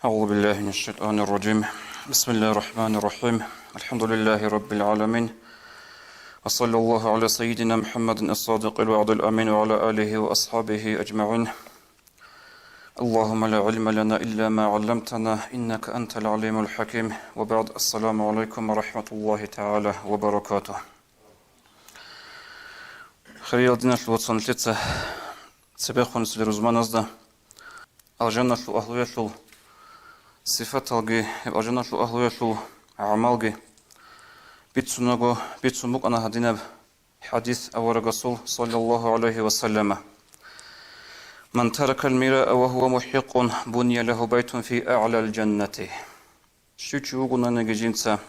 أعوذ بالله من الشيطان الرجيم. بسم الله الرحمن الرحيم. الحمد لله رب العالمين، وصلى الله على سيدنا محمد الصادق الوعد الأمين وعلى آله وأصحابه أجمعين. اللهم لا علم لنا إلا ما علمتنا إنك أنت العليم الحكيم. وبعد، السلام عليكم ورحمة الله تعالى وبركاته. خير دينا الوطن لتسه سباقون سلرزمانازدا الجنة الأهلية صفات الجي الجنة الأهلية عمالجي بيتسونغو بيتسومك أنا هدينا حديث أو الرسول صلى الله عليه وسلم: من ترك المراء وهو محق بني له بيت في أعلى الجنة. شوچوغنا نجينسا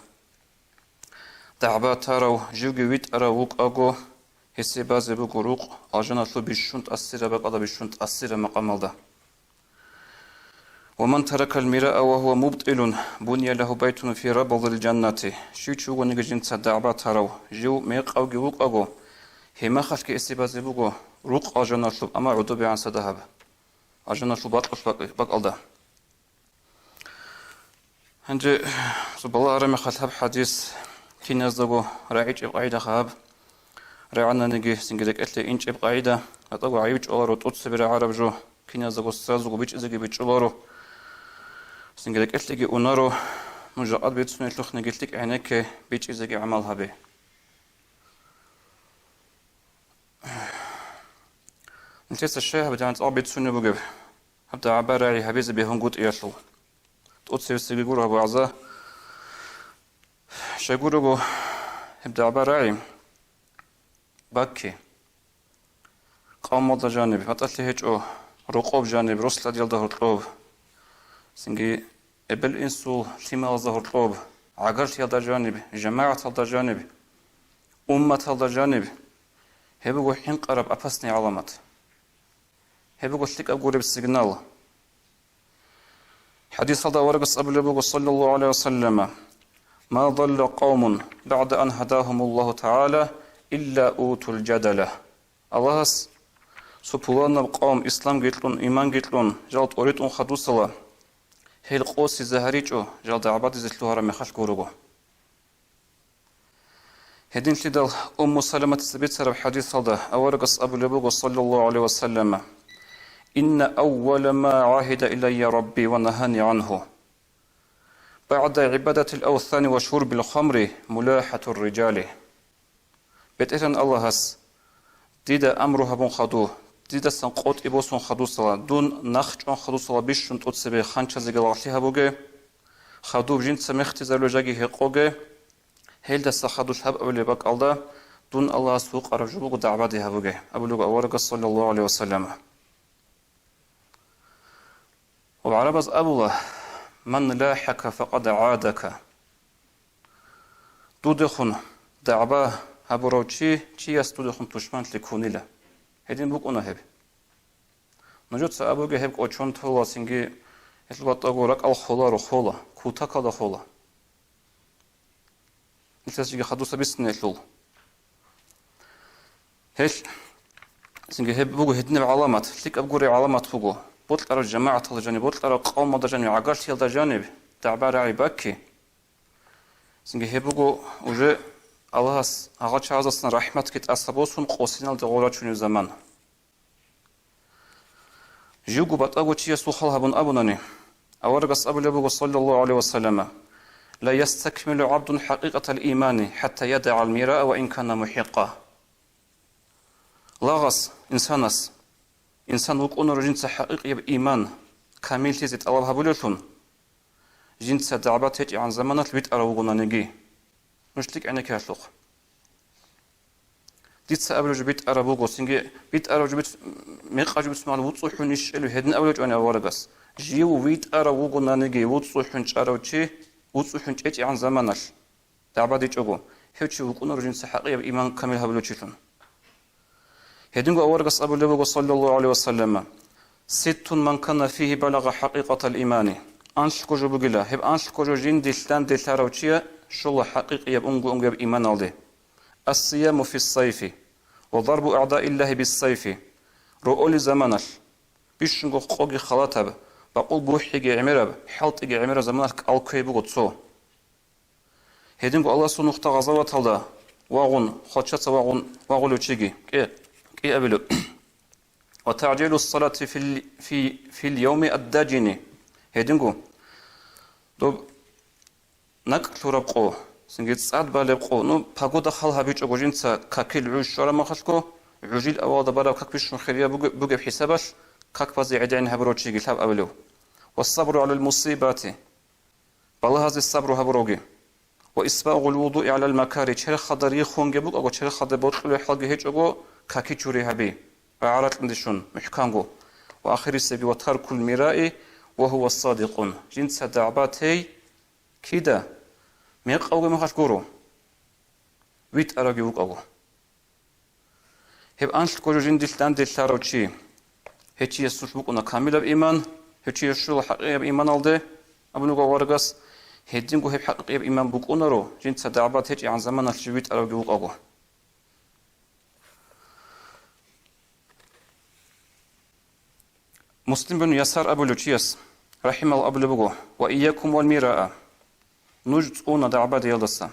دعبا تارو جوجي ويت أراوك أغو هسي بازي بغروق الجنة بشنت أسيرة بقى بشنت أسيرة مقامل. ومن ترك المراء وهو مبطل بني له بيت في ربض الجنة. شوچوغو نجينسا دعبا تارو جو ميق أو جوك أغو هما خلق استبازي بغو روق الجنة أما عدوبي عن سدهب الجنة بق ألدا. هنجي سب الله رمي خلاب حديث كي نزدغو راعيج إبقايدة خاب راعنا نجي سنجدك أتلي إنج إبقايدة أتغو عيوج أولارو توتس برا عرب جو كي نزدغو سازغو بيج إزغي بيج أولارو سنجدك أتلي أونارو مجرد بيتسوني تلوخ نجلتك عينيك بيج إزغي عمالها بي. نتيس الشيء بدي أنت أبيت سنة بجيب هبدا عبارة عن هبيز بيهم قط يشلو تقصي السجور أبو عزا شجورو هبدا عبارة عن باكي قام مضى جانب هتقلي هيج أو رقوب جانب رسل ديال ظهر طلوب سنجي قبل إنسو لما ظهر طلوب عقرت هذا جانب جماعة هذا جانب أمة هذا جانب هبقوا حين قرب أبسني علامات هبقوا لك أقول بالسيجنال. حديث هذا ورقص أبو لبوغ صلى الله عليه وسلم: ما ضل قوم بعد أن هداهم الله تعالى إلا أوتوا الجدلة. الله سبحانه قوم إسلام جيتلون إيمان جيتلون جالت أريدون خدوصلا هيل قوسي زهريجو جالت عباد زيتلوها رمي خلق ورغو. هدين لدال أم سلمة السبيت سرب حديث هذا ورقص أبو لبوغ صلى الله عليه وسلم: إن أول ما عهد إلي ربي ونهاني عنه بعد عبادة الأوثان وشرب الخمر ملاحة الرجال. بتأتن الله هس ديدا أمرها بون خدو ديدا سنقوت إبوسون خدو صلا دون نخج أن خدو صلا بيشون تتسبي خانشا زيغل عطلها بوغي خدو بجين سمختي زلو جاگي هقوغي هيل دست خدو شهب أولي باك ألدا دون الله سوق أرجو بوغ دعبادها بوغي أبو لوغ أورق صلى الله عليه وسلم. وعربز أبوه من لاحك فقد عادك. دودخون دعباه هبروچي چي است دودخون تشمن لكوني له هدين بوك انا هب نجوت سابوغه هب اوچون تولا سينگي هلوات اگورك الخولا رو خولا كوتاكا دا خولا نتسجي خدوسا بسنيتلول هل سينگي هب بوغو هدين علامات ليك ابغوري علامات فوغو بطلع الجماعة الجانب بطلع قوم الجانب عقرت يلدا جانب تعبار عيبكي سنجي هبوغو وجه الله هغا چازسن رحمت كت أصابوسون قوسينال دغورا چوني زمان جوغو بطاغو چيه سوخال هبون أبوناني أورغس أبو لبوغو صلى الله عليه وسلم: لا يستكمل عبد حقيقة الإيمان حتى يدع المراء وإن كان محقا. لاغس إنسان وقونر جنس حقيقي بإيمان كامل تزيد الله هبولتون جنس دعبات هيك عن زمانات بيت أروغونا نجي نشتك عنك هاللوق ديت سأبلج بيت أروغو سنجي بيت أروغ بيت ميقاج بسمال وطوحون يشعلو هدن أبلج أنا ورقص جيو بيت أروغونا نجي وطوحون شاروتشي وطوحون هيك عن زمانات دعبات هيك أغو هيك وقونر جنس حقيقي بإيمان كامل هبولتون هدينغو أورغس أبو لبوغ صلى الله عليه وسلم: ست من كان فيه بلغ حقيقة الإيمان. أنشكو جو بغلا هب أنشكو جو جين دلتان دلتاروچيا شو حقيقي يبونغو أنغو بإيمان aldı. الصيام في الصيف وضرب أعداء الله بالصيف رؤول زمانش بيشنغو قوغي خلاتب بقول بوحيجي عمره حلطيجي عمره زمانك الكوي بقصو هدينكو الله سو نقطة غزوة هذا واغون خدشة واغولو تشيجي كي أبلو وتعجيل الصلاة في اليوم الداجني هدينكو دوب نكتو ربقو سنجد سعد بالبقو نو باقودا خالها بيج أبوجينتا كاكيل عوش شورا مخلقو عجيل أول دبارا كاك بيش مخيريا بوغي بحسابش كاك بازي عدين هبرو تشيجي لاب أبلو والصبر على المصيبات بالله هذا الصبر هبروغي وإسباغ الوضوء على المكاري چرا خدر يخون جبوك أو چرا خدر بطل حلقه هيج أو كاكي چوري هبي وعارت لندشون محكانغو وآخر السبي وترك المراء وهو الصادقون جنس دعباتي كده ميق أوغي مخاش قورو ويت أراغي وك أوغو هب أنشل كوجو جندل داندل تارو چي هيچي يسوش بوكونا كاملة بإيمان هيچي يشول حقيقة بإيمان aldı أبنوغا وارغاس هيدينغو هب حقيقة بإيمان بوكونارو جنس دعبات هيچي عن زمان الشويت أراغي وك أوغو مسلم بن يسار أبو لوتشيس رحمه الله أبو لبغو وإياكم والمراء نجزؤون دعبات يلدسا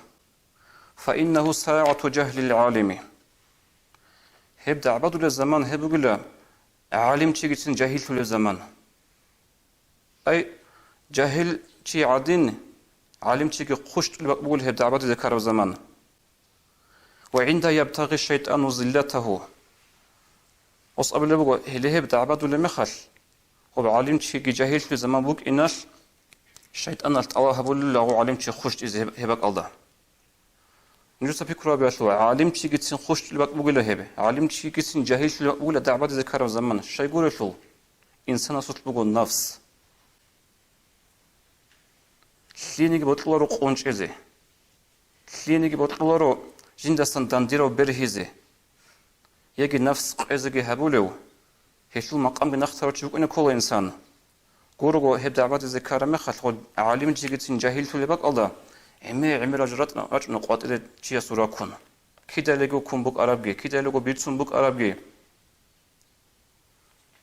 فإنه ساعة جهل العالم هب دعبات للزمان هب قل عالم تيجي جاهل للزمان أي جاهل تي عدين عالم تيجي خشت بقول هب دعبات ذكر الزمان وعند يبتغي الشيطان ظلته أصاب لبغو هل هب دعبات لمخل هو عالم تيجي جاهل للزمان بوك إناش الشيطان الله هبول الله عالم تي خشت إذا هبك الله نجوز فكرة بيشلو عالم تيجي تسين خشت لبك بقول هبه عالم تيجي تسين جاهل بقول دعبات ذكر الزمان شيء يقول شو إنسان صوت بقول نفس لينيك بطلورو قونش إزه لينيك بطلورو جندستان دانديرو برهيزه يجي نفس قيزه هبولو هشلو مقام بنختار تشوك إنه كل إنسان قورو هب دعبات ذكر مخل عالم تيجي تسين جاهل لبك الله عمي رجراتنا رجنا قوات إلى شيء سورة كون كده لقوا كون بوك عربي كده لقوا بيتسون بوك عربي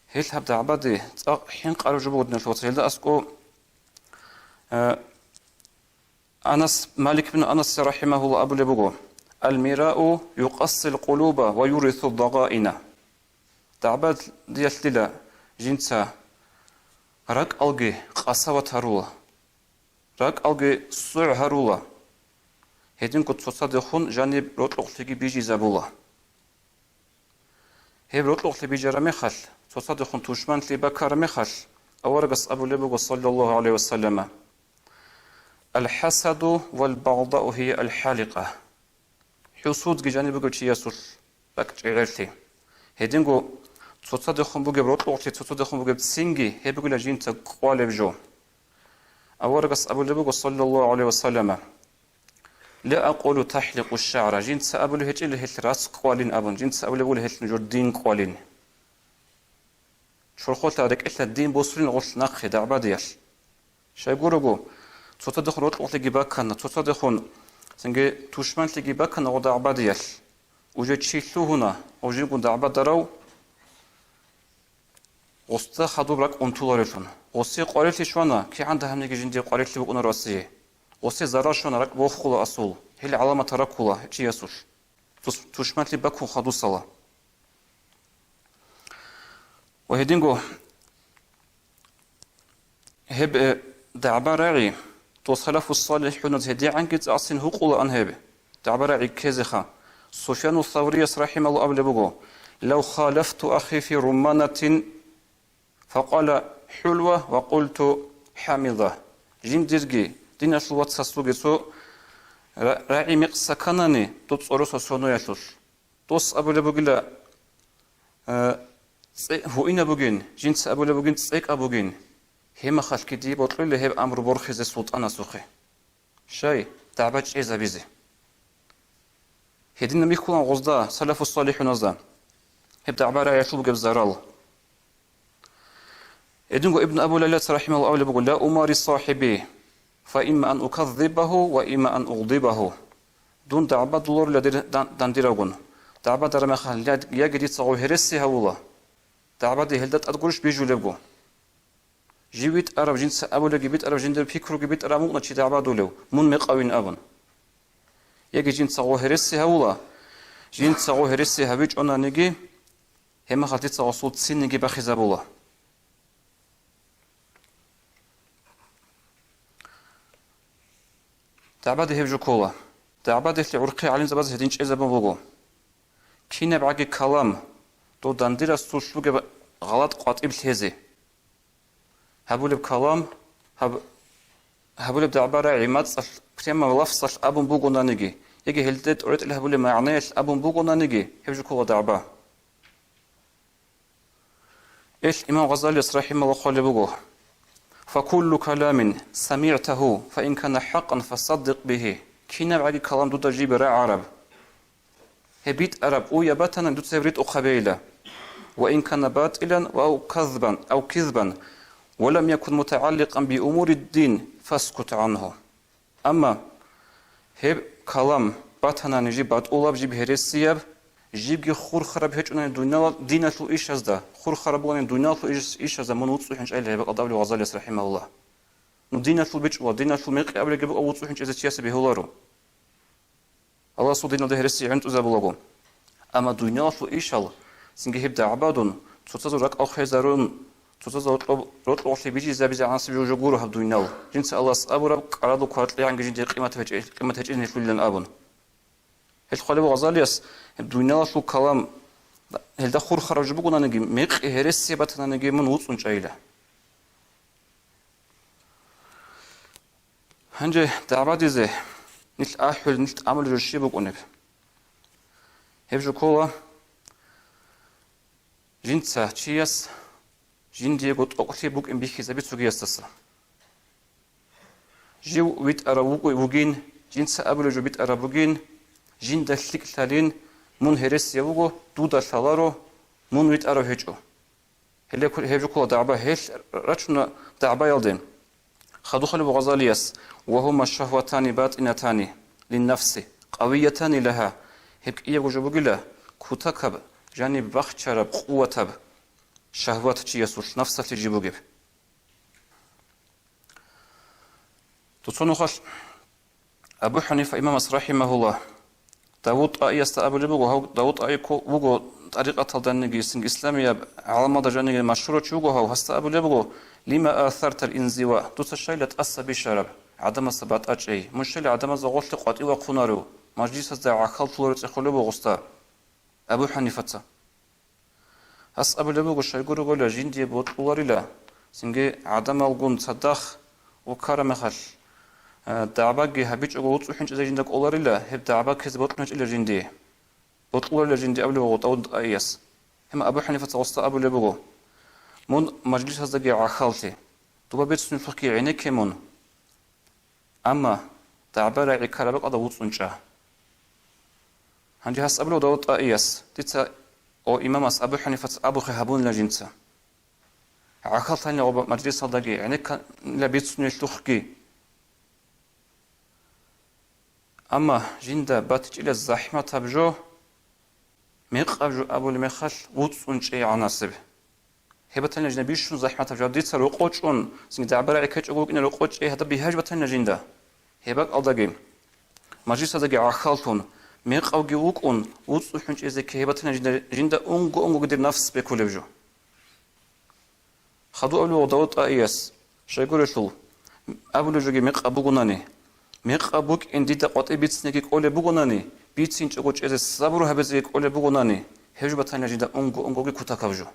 هل هبدا عبادي حين قالوا جبودنا شو هل أسكو أنس مالك بن أنس رحمه الله أبو لبغو المراء يقص القلوب ويورث الضغائن دعباد ديالتلا جنسا رك ألقي قصوة هرولا رك ألقي سوع هرولا هدين كنت تصدقون جانب روتلوق تيجي بيجي زبولا هب روتلوق تيجي جرمخل تصدقون توشمان تلي بكر مخل أورقص أبو لبغ صلى الله عليه وسلم الحسد والبغضاء هي الحالقة حسود جانب بقول يسول بكت غيرتي هدينغو تصدقون بقول روتلوق تصدقون بقول سينجي هي بقول جين تقوال بجو أورقص أبو لبغ صلى الله عليه وسلم لا أقول تحلق الشعر جنس أبو لهج إلا هل راس قوالين أبن جنس أبو لهج هل نجردين قوالين شو الخوت هذاك إلا الدين بوصلين غش نقي دعباديش شيء يقولوا تصدقون روت لقي باكنا تصدقون سنجي توشمان لقي باكنا ودعباديش وجد شيء هنا وجد يكون دعباد درو وسط خدوا برك أنتولاريشون وسط قارئ شوانا كي عندها هم نيجي جندي قارئ اللي بقولنا راسيه وسط زراشون رك بوخلا أصول هل علامة تركولا شيء يسوش توشمان لي باكو خدوا صلاة وهدينغو هب دعبا راعي توصلف الصالحون هدي عنك تعصين هقول أن هب دعبا راعي كزخا سفيان الثوري رحمه الله أبو لبغو لو خالفت أخي في رمانة فقال حلوة وقلت حامضة جندرجي دين أشلوات ساسلوجي سو راعي مقصا كاناني توصورو سونو يشوش توص أبو لبغلا هو إنا بوجين جنس أبو لبوجين تسيك أبوجين هم خالك دي بطل له هم أمر برخز السلطان سوخي شيء تعبت إذا بيزي هدينا ميكون غزدا سلف الصالحون غزدا هبدا عبارة يشوف جب زرال إدنو ابن أبو ليلى رحمه الله أولى بقول لا أماري صاحبي فإما أن أكذبه وإما أن أغضبه دون دعبة دولار لدير دانديرغون دعبة درمخال يجري تصغو هرسي هولا دعبة هلدت أتقولش بيجو لبقو جيبت أرب جنس أبولا جيبت أرب جندر فكرو جيبت أرب مقنا شيء تعبادو له من مقاوين أبن يجي جنس غوهرسي هولا جنس غوهرسي هبيج أنا نجي هم خلتت صوت سن نجي بخزابولا تعباد هبجو كولا تعباد اللي عرقي علم زباز هدينش إزابن بوجو كينا بعجي كلام تو دندير السوشلوج غلط قاطع بالهزي هبول بكلام هبول بدعبارة عماد صل كتيما لفظ أبون بوجونا نجي يجي هلتت أريد اللي هبول معناش أبون بوجونا نجي هبجو كولا دعبا إيش إمام غزالي رحمه الله قال بوجو فكل كلام سمعته فإن كان حقا فصدق به كينا بعدي كلام دو تجيب راع عرب هبيت عرب أو يباتنا دو تسيبريت أو قبيلة وإن كان باطلا أو كذبا ولم يكن متعلقا بأمور الدين فاسكت عنه أما هب كلام باتنا نجيب بات أولاب جيب هرسياب جيب خور خراب هيك أنا دينا شو إيش هذا خور خراب وأنا دينا شو إيش هذا من وصل حنش أيله بقى قضاء الغزالي رحمه الله ندينا شو بيج ودينا شو ميق قبل جب أو وصل حنش إذا سياسة بهولارو الله صدينا ده هرسي عند أزابلغو أما دينا شو إيش الله سنجي هبدا عبادون تصدق رك أخي زارون تصدق رط وصل بيجي زابيز عنصر يوجورو هب دينا جنس الله أبو رب قرادو قارت لي عن جنجي قيمة هج نشوي لنا أبون الخالب غزاليس الدنيا شو كلام هل ده خور خرج بقولنا نجي ميق هرسي بتنا نجي من وصل شايله هنجي تعبادي زي نيت أحول نيت عمل رشي بقولنا هبجو كولا جنسا تشياس جن ديجوت أقتي بوك إن بيخي زبيت سوغيستسا جو ويت أرابوك وجين جنسا أبو جو بيت أرابوجين جين دلك ثالين من هرس يوجو دودا ثالارو من ويت أراب هجو هلا كل هجو كل دعبة هش رشنا دعبة يلدين خدو خلوا غزاليس وهما الشهوتان باطنتان للنفس قويتان لها هبك إيه وجو بقوله كتكب جانب بخت شرب قوة شهوات تيسوش نفسه تجيبو جيب تصونو خش أبو حنيفة إمام رحمه الله داود آي أبو لبوغو داود آي وغو طريقة تلدنجي سنج إسلامية على مدى جانجي مشروع شوغو هاو هستا أبو لبوغو لما آثرت الإنزواء دوت الشيء لتأسى بشرب عدم الثبات أجئي مشكلة عدم الزغوش لقوات إيوا قنارو مجلس الزع عقل فلورت إخلو بغستا أبو حنيفة هس أبو لبوغو شايقورو غولا جندي بوطولاري لا سنجي عدم الغن صداخ وكارم خل دعباقي هبيج أقول وحنش إذا جندك أولار الله هب دعباق هز بطنش إلا جندي بطلور إلا جندي أبو لبغو تود أيس هم أبو حنيفة وسط أبو لبغو من مجلس هذا جي عخالتي دوبا بيت سن فقي عينك من أما دعبارة عكاربك أدا وطنشا هنجي هس أبو داود أيس تيتا أو إمام أبو حنيفة أبو خهبون لجنسا عخالتاني أو مجلس هذا جي عينك لا بيت سن يشتخكي أما جندا باتج إلى الزحمة تبجو ميق أبجو أبو المخل وطن شيء عناصب هبتنا جنبيشون زحمة تبجو ديت سرقوشون سنج دعبر عليك أقولك إن رقوش إيه هذا بيهاج بتنا جندا هبك أضاقيم مجلس هذا عخالتون ميق أو جوكون وطن حنش إذا كهبتنا جندا أنجو قدر نفس بكل بجو خدوا أبو داود أياس شو يقول شو أبو لجوجي ميق أبو جناني ميق أبوك إن ديدا قطع بيتسنيك قولي بغناني بيتسين تقولش إذا صبرو هبزيك قولي بغناني هجو بطاني جدا أنغو كتاكاوجو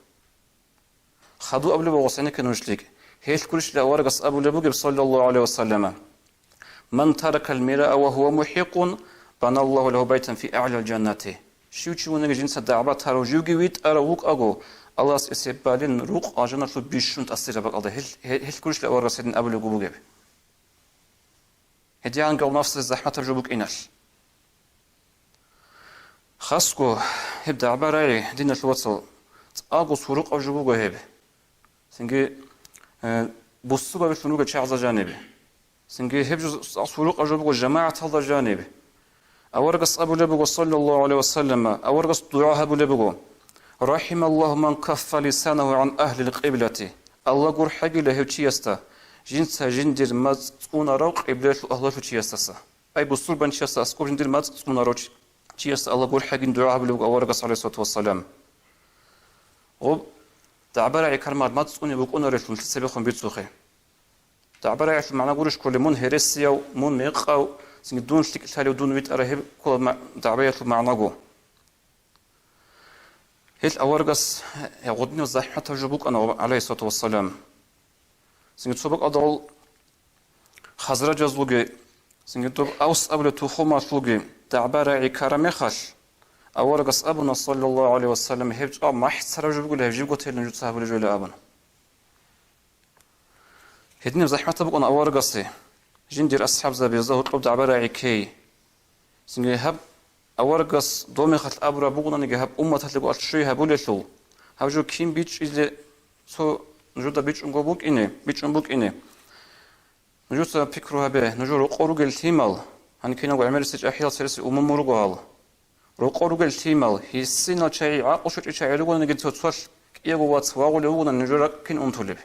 خدو أبو لبغساني كنوشليك هيش كلش لأورغس أبو لبغب صلى الله عليه وسلم من ترك المراء وهو محيق بنى الله له بيتا في أعلى الجنة شو نجي جنس الدعبات هارو جوجي ويت أروك أغو الله سيبالين روق أجنة بيشون تأثير بك الله هيش كلش لأورغس أبو لبغب هديان قال نفس الزحمة ترجبك إناش خاصكو هبدا عبارة عليه دينا الوصل أقو سروق أو جبوغو هب سنجي بوصوبة بشنوغة شعزة جانبي سنجي هبجو سروق أو جبوغو جماعة هذا جانبي أورقص أبو لبغو صلى الله عليه وسلم أورقص دعاء أبو لبغو رحم الله من كف لسانه عن أهل القبلة الله قر حاجة له تشيستا جنس جندر ماز تكون روق قبلة الله تشيستا أي بصور بنشيستا أسكور جندر ماز تكون روق تشيستا الله قر حاجة دعاء بلوغ أورقص عليه الصلاة والسلام غب تعبر على كلمات ما تكون يبقون رجل تسبقهم بيتسوخي تعبر على معنى قرش كل من هرسيا ومن ميقاو دون شتك تالي ودون ويت أرهب كل تعبير معنى جو هيل أورقص يغضني الزحمة تجربك أنا عليه الصلاة والسلام سنجد سبق أضل خزرج زوجي سنجد أوس قبل تخوم شوجي تعبر على كرم خش أورقص أبونا صلى الله عليه وسلم هيج ما حسر جبق له هيجيب قتيل نجود صاحب الجول أبونا هدني زحمة تبقى أنا أورقصي جندير أصحاب زبيزه طلب تعبر على كي سنجد هب أورقص دومي خط أبرا بقولنا نجهب أمة تلقوا أشري هبولشوا هاجو كيم بيتش إذا سو نجود بيتش بوك إني بيتش بوك إني نجود فكرها به نجود رقورج التيمال هن كنا نعمل سج أحيال سرس مرقال رقورج التيمال هي السنة شيء عقوش شيء يقولون نجد تطفش يقوات سواء يقولون نجود كن أنتولب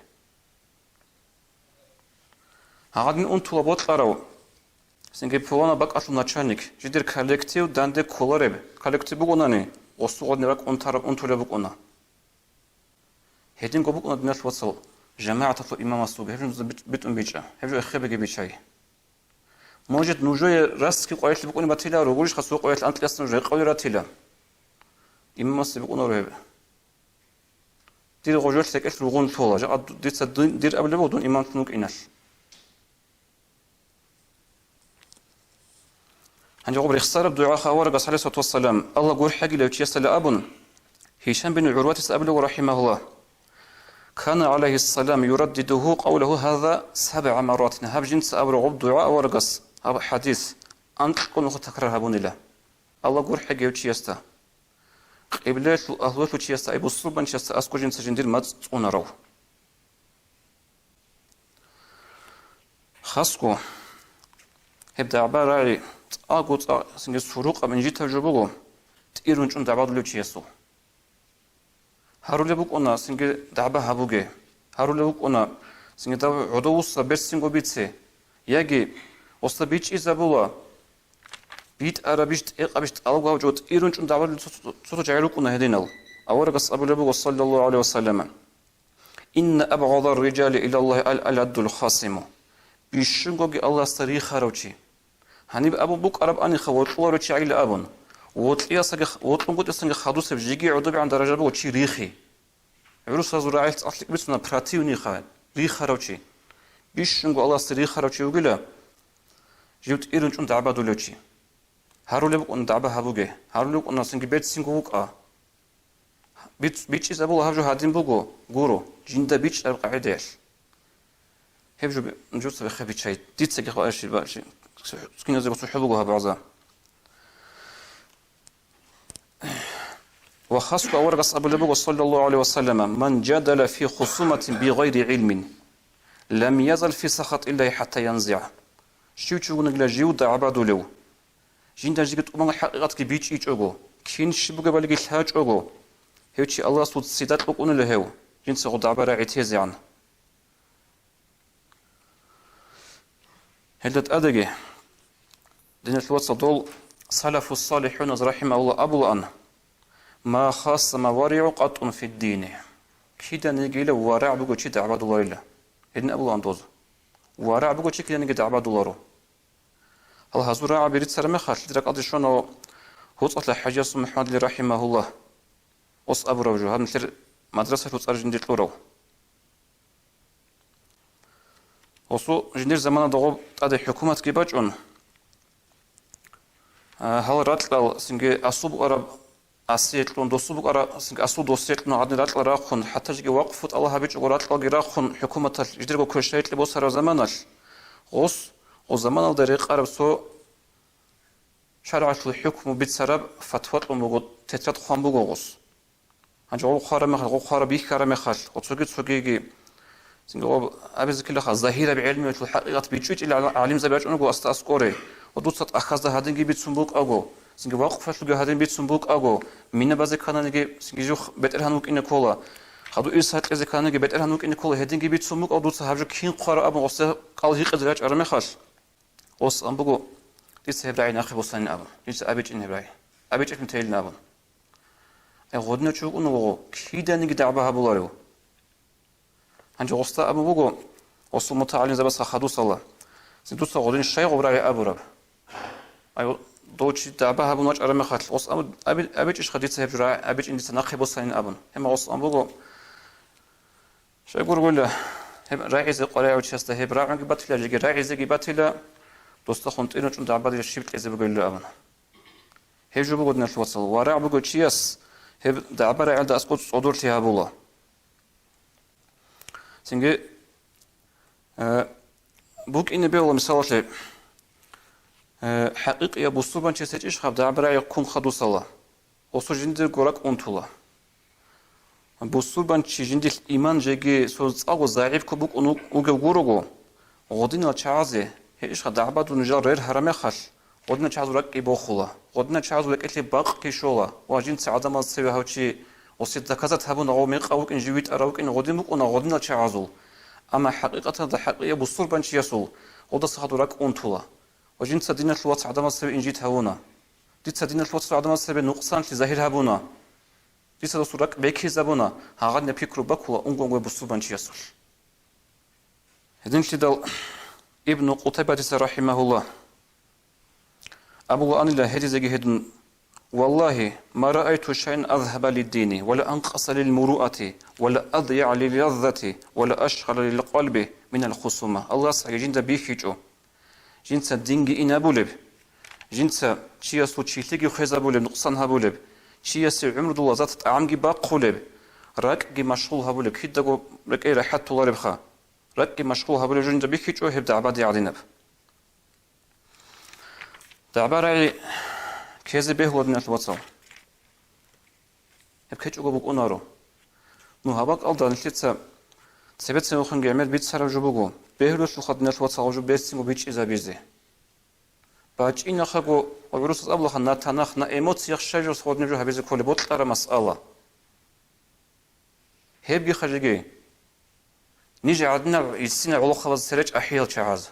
هادن أنتول بطلارو سنجيب فوانا بق أصل ناتشانيك جدير كولكتيف داندي كولارب كولكتيف بقولناني وصوغ نراك أنتول بقولنا هدين قبقنا دنيش وصل جماعة في الإمام السوق هجوم بيتون بيجا هجوم إخبة بيجاي موجود نوجي راس كي قايش بقولي باتيلا روجش خسوا قايش أنت لسه نوجي قوي راتيلا إمام السوق بقولنا رهيب دير روجش سكش روجون فولا جا دير قبل بدون إمام سنوك إناش هنجي قبل اختار بدعاء خوارق عليه الصلاة والسلام الله قول حاجة لو تيسل أبن هشام بن عروة سأبله رحمه الله كان عليه السلام يردده قوله هذا 7 مرات هاب جنس أبرو عبد دعاء ورقص هذا حديث أنت كن تكررها بون الله الله قول حاجة لو تيسل قبلات أهلوش لو تيسل أي بصوبا تيسل أسكو جنس جندير ما تسقون رو خاصكو هبدا عبارة علي أقول سنجد سروق من جيت تجربه تيرون جون دعوة لوجي يسوع هارولي بوك أنا سنجد دعوة هبوجي هارولي بوك أنا سنجد دعوة عدوس بس سنجو بيتسي يجي وصل بيتش إزابولا بيت أرابيشت إقابيشت ألقى وجود تيرون جون دعوة صوت جعلوك أنا هدينال أورقص أبو لبوك صلى الله عليه وسلم إن أبغض الرجال إلى الله الألد الخاصم بيشنقو الله استريخ روشي هنيب أبو بوك أرب أني خوات الله رتشي عيل أبون وطليا سجخ وطلون قد سنج خدوس بجيجي عدوبي عند درجة بو تشي ريخي عروس هذو راعيت أصلك بسنا براتيوني خان ريخ روشي بيشنقو الله استريخ روشي وقلا جيوت إيرن جون دعبا دولوشي هارولي بوك أن دعبا هبوجي هارولي بوك أن سنج بيت سنجو بوك بيتش إذا بولا هفجو هادين بوكو غورو جندا بيتش القاعدة هفجو نجوس بخبي شيء ديت سجخ وأشي باشي سكين زي بصحبوها بعضها وخاصة ورقص أبو لبوك صلى الله عليه وسلم من جادل في خصومة بغير علم لم يزل في سخط إلا حتى ينزع شو تشوفون إلى جودة عبادو له جندا جيت أمم حقيقة كبيتش إيش أجو كين شبوك بالجي الحاج أجو هيوتشي الله صوت سيدات بقول له هو جنس غد عبارة عتيز يعني هلت أدقي دين الوصل دول سلف الصالحون رحمه الله أبو أن ما خاص ما ورع قط في الدين كده نيجي له ورع بقول شيء عباد الله إلا إن أبو أن دوز ورع بقول شيء كده نيجي عباد الله الله هزور عبيرت سلمة خاش لدرك أدي شلون هو أطلع حاجة محمد اللي رحمه الله وص أبو روجو هذا مثل مدرسة وصار جندي تلورو وصو جندير زمان ضغط أدي حكومة كيباجون هل راتل سنجي أصوب أرب أسيتلون دوسوب أرب سنجي أصوب دوسيتلون عدن راتل راخون حتى جي وقفت الله بيج وراتل راخون حكومة جدير كوشيت لبوسر زمانش غص وزمان الدريق أرب سو شرعة الحكم بتسرب فتوات لهم تترات خام بوغوس هنجوا خارم خال خارم بيك خارم خال وتسوقي سنجوا أبز كل خال ظاهرة بعلم الحقيقة بيجوت إلى علم زباج أنو أستاس كوري ودوست أخذ هذين جي بيتسمبوك أجو سنجوا وقف فشلوا هذين بيتسمبوك أجو مين بعض كنا نجي سنجوا بترهنوك إن كولا خدو إيسات كذا كانوا جبت أنا نوك إن كل هدين جبت سموك أو دوت هاجو كين قارئ أبو وصل قال هيك أدرج أرمي خال وص أم بقو ليس هبراي ناخي وصلني أبو ليس أبيج إن هبراي أبيج إن تيل نابو غدنا شو إنه كيدا نيجي دعبها بولاريو هنجي وصل أبو بقو وصل متعلم زبص خدو صلا سندوس غدين الشيء غبراي أبو رب أيو دوتش دعبها بنوج أرمي خال وص أم أبيج إيش خديت هبراي أبيج إن تناخي وصلني أبو هم وص أم بقو شو يقول ولا هم راعي قراءة وشاسته هب راعي قبتلا جي راعي زي قبتلا دوست خنت إنه جند عبادي الشيبت إذا بقول له أبنا هيجو بقول نفس وصل وراع بقول شياس هب دعبرة عند أسقط صدور تيها بولا سنجي بوك إن بيولا مثال شيء حقيقة بوستوبان شيء إيش خاب دعبرة يكون خدو صلا وصو جندر قولك أنتولا بوستوبان شيء جندل إيمان جيجي سوز أو ضعيف كبوك أنو وجورجو غدنا الشعازي هيش خد عبادو نجار هرمي خل غدنا شعازو رك يبوخلا غدنا شعازو لك إتلي باق كيشولا واجين سعادة ما تسوي هاوشي وسيد كذا هبون عميق أو إن جويت أراوك إن غدنا بقونا غدنا شعازو أما حقيقة هذا حقيقة بوستوبان شيء يسول غدا سعادو رك أنتولا واجين سدينا الوات سعادة ما تسوي إن جيت هونا ديت سدينا الوات سعادة ما تسوي نقصان في ظاهر هبونا ديت سدوسرك بيكي زبونا هاغدنا بيكرو بقولا أنقوم بوستوبان شيء يسول هذين شدال ابن قتيبة رحمه الله أبو أن الله هدي هدن والله ما رأيت شيئا أذهب للدين ولا أنقص للمروءة ولا أضيع للذة ولا أشغل للقلب من الخصومة الله سعي جندا بيخيجو جنسا دينجي إنا بولب جنسا شيا سو تشيلتي خيزا بولب نقصانها بولب شيا سي عمر دو ذات عامجي باقولب راكي مشغولها بولب كيدغو لك اي راحت الله ربخا راكي مشغولها بولب جندا بيخيجو هبدا عبادي عدينب دعبارة كذا به هو من الوصل هبكيت أقول بقول نارو نهابك ألدا نشيت سبت سنوخن جمال بيت سر جبوجو بهلو شو خد نشوت صاوجو بيستي مبيتش إذا بيزه باج إن خبو وبروس أبلا خنا تناخ نا إيموتسي خشجو صود نجو هبيزه كل بوت ترى مسألة هبي خرجي نيجي عندنا السنة على خلاص سرج أحيل شعاز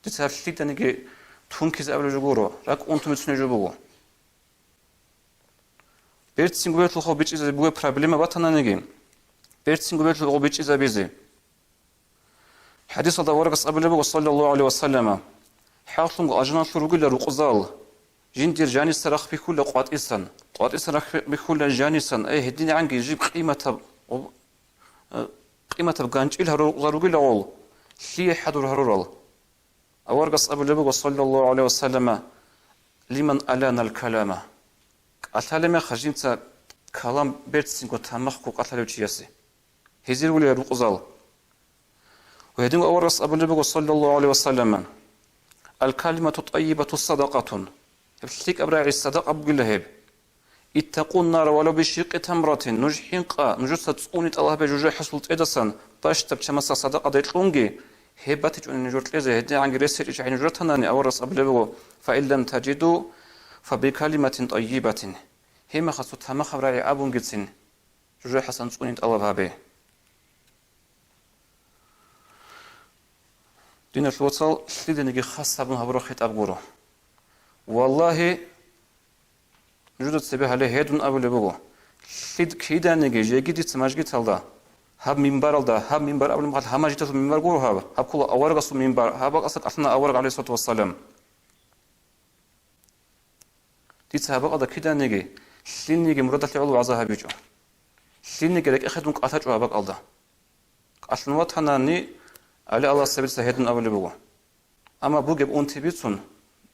تسافرت تاني تونكيز أول جبورو راك أنتم تسني جبوجو بيرت سينغوبيت لخو بيتش إذا بوه problem باتنا نجيم بيرت سينغوبيت لخو بيتش إذا بيزي حديث هذا ورقة أبو لبو صلى الله عليه وسلم حاصل أجنان شروق للرقزال جندير جاني سرخ بكل قوات إنسان قوات إنسان بكل جانسان أي هديني عنك يجيب قيمة بقانج إلها رقزال لعول شيء حدر هرول أورقة أبو لبو صلى الله عليه وسلم لمن ألان الكلام أتعلم خجينة كلام بيت سينكو تمخكو قتلوا شياسي هزير ولي رقزال وهدين أورقة أبو لبو صلى الله عليه وسلم الكلمة الطيبة صدقة بشتيك أبراعي الصدقة بقول لهب اتقوا النار ولو بشيق تمرة نجحين قا نجوسة تسقوني الله بجوجة حصلت إدسان باشتب شمسا صدقة ديتلونجي هباتج أن نجورت لزه هدين عن رسل إجعي نجورتنا أورقة أبو لبو فإن لم تجدوا فبكلمة طيبة هما خاصو تما خبراي أبون جتسين جوجة حسن تسقوني الله بابي دين الوصل شديد نجي خاصة بنها بروخيت أبغورو والله نجود سبيه عليه هيدون أبو لبوغو شديد كيدا نجي جيجي تسماجي تلدا هاب منبر الدا هاب منبر أبو لمقال هما جيتو منبر غورو هاب كل أورق أصل منبر هاب أصل أصلنا أورق عليه الصلاة والسلام ديت هاب أقدا كيدا نجي شديد نجي مرادة لعلو عزاها بيجو شديد نجي لك أخدون قاتج وهاب أقدا أصلا واتحناني على الله سبيل سهيدن أول بوا أما بوجب أنت بيتون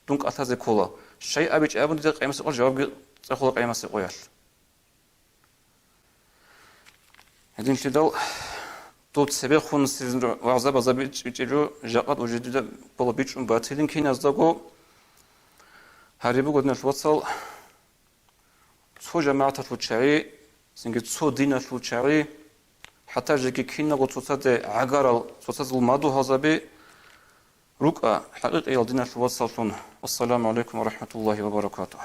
دونك أتازي كولا شيء أبيج أبون دي قيمة قول جواب تأخذ قيمة قويل هذين شدال توت سبيل خون سيزن وعزب بيجو جاقات وجديد بلا بيجون باتيلين كين أزدقو هاريبو قدنا الوصل تو جماعة الوشعي سنجد تو دين الوشعي حتى جيكي كينا قصصات عقار قصصات الماضو هذا ركع حقيقي يلدينا في الوصل والسلام عليكم ورحمة الله وبركاته